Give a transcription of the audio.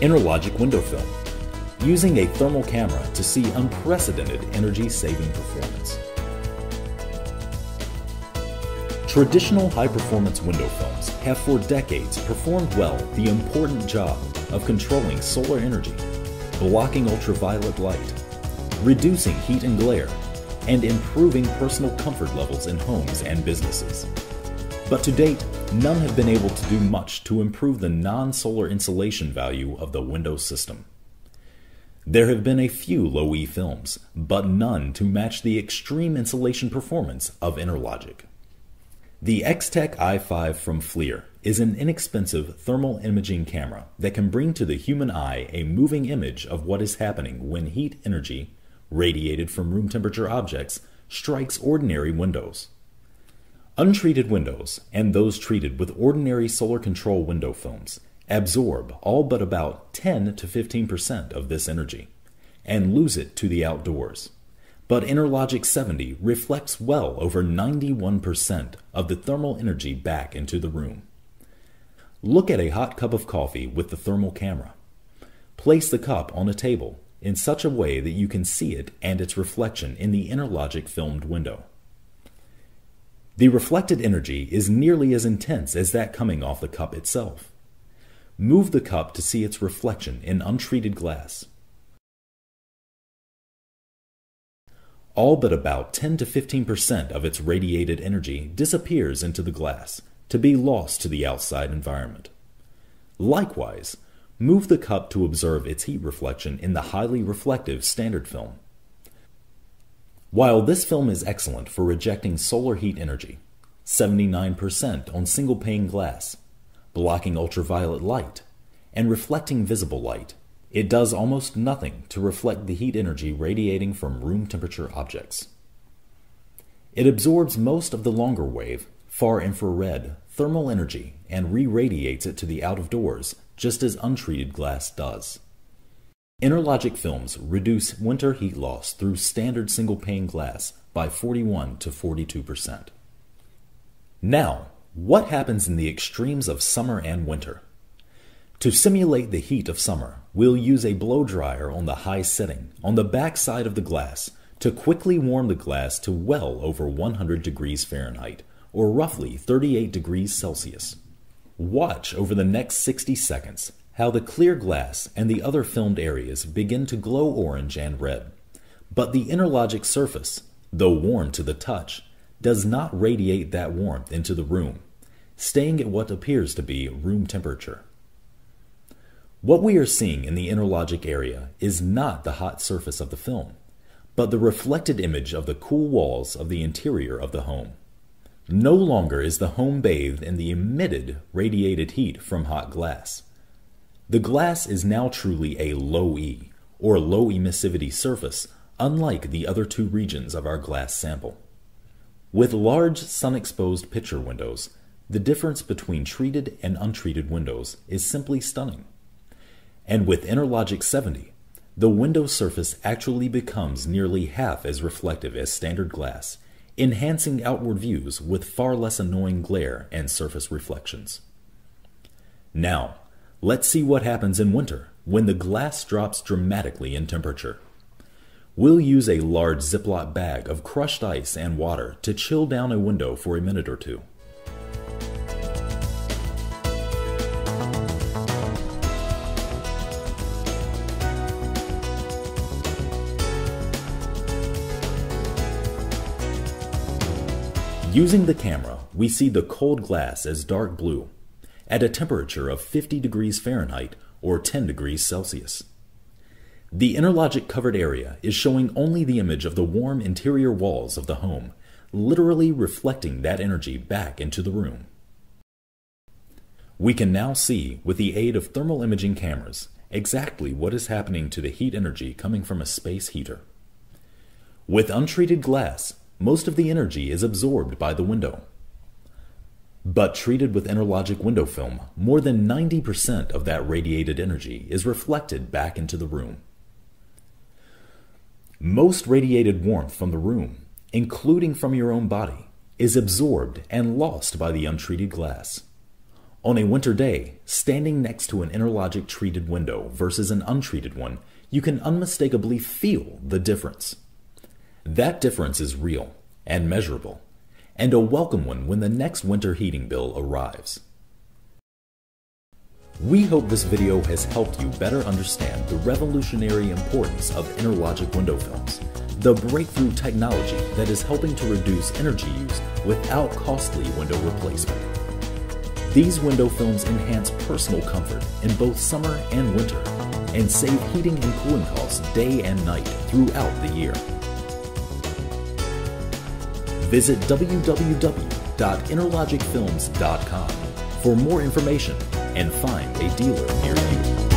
Interlogic window film, using a thermal camera to see unprecedented energy-saving performance. Traditional high-performance window films have for decades performed well the important job of controlling solar energy, blocking ultraviolet light, reducing heat and glare, and improving personal comfort levels in homes and businesses. But to date, none have been able to do much to improve the non-solar insulation value of the window system. There have been a few low-E films, but none to match the extreme insulation performance of Interlogic. The X-Tech i5 from FLIR is an inexpensive thermal imaging camera that can bring to the human eye a moving image of what is happening when heat energy, radiated from room temperature objects, strikes ordinary windows. Untreated windows, and those treated with ordinary solar control window films, absorb all but about 10 to 15% of this energy, and lose it to the outdoors. But Interlogic 70 reflects well over 91% of the thermal energy back into the room. Look at a hot cup of coffee with the thermal camera. Place the cup on a table in such a way that you can see it and its reflection in the Interlogic filmed window. The reflected energy is nearly as intense as that coming off the cup itself. Move the cup to see its reflection in untreated glass. All but about 10 to 15% of its radiated energy disappears into the glass to be lost to the outside environment. Likewise, move the cup to observe its heat reflection in the highly reflective standard film. While this film is excellent for rejecting solar heat energy, 79% on single-pane glass, blocking ultraviolet light, and reflecting visible light, it does almost nothing to reflect the heat energy radiating from room temperature objects. It absorbs most of the longer wave, far infrared, thermal energy and re-radiates it to the out of doors, just as untreated glass does. Interlogic films reduce winter heat loss through standard single-pane glass by 41 to 42%. Now, what happens in the extremes of summer and winter? To simulate the heat of summer, we'll use a blow dryer on the high setting on the back side of the glass to quickly warm the glass to well over 100 degrees Fahrenheit, or roughly 38 degrees Celsius. Watch over the next 60 seconds how the clear glass and the other filmed areas begin to glow orange and red. But the Interlogic surface, though warm to the touch, does not radiate that warmth into the room, staying at what appears to be room temperature. What we are seeing in the Interlogic area is not the hot surface of the film, but the reflected image of the cool walls of the interior of the home. No longer is the home bathed in the emitted radiated heat from hot glass. The glass is now truly a low-E, or low emissivity surface, unlike the other two regions of our glass sample. With large sun-exposed picture windows, the difference between treated and untreated windows is simply stunning. And with Interlogic 70, the window surface actually becomes nearly half as reflective as standard glass, enhancing outward views with far less annoying glare and surface reflections. Now, let's see what happens in winter when the glass drops dramatically in temperature. We'll use a large Ziploc bag of crushed ice and water to chill down a window for a minute or two. Using the camera, we see the cold glass as dark blue, at a temperature of 50 degrees Fahrenheit or 10 degrees Celsius. The Interlogic covered area is showing only the image of the warm interior walls of the home, literally reflecting that energy back into the room. We can now see, with the aid of thermal imaging cameras, exactly what is happening to the heat energy coming from a space heater. With untreated glass, most of the energy is absorbed by the window. But treated with Interlogic window film, more than 90% of that radiated energy is reflected back into the room. Most radiated warmth from the room, including from your own body, is absorbed and lost by the untreated glass. On a winter day, standing next to an Interlogic treated window versus an untreated one, you can unmistakably feel the difference. That difference is real and measurable, and a welcome one when the next winter heating bill arrives. We hope this video has helped you better understand the revolutionary importance of Interlogic window films, the breakthrough technology that is helping to reduce energy use without costly window replacement. These window films enhance personal comfort in both summer and winter and save heating and cooling costs day and night throughout the year. Visit www.interlogicfilms.com for more information and find a dealer near you.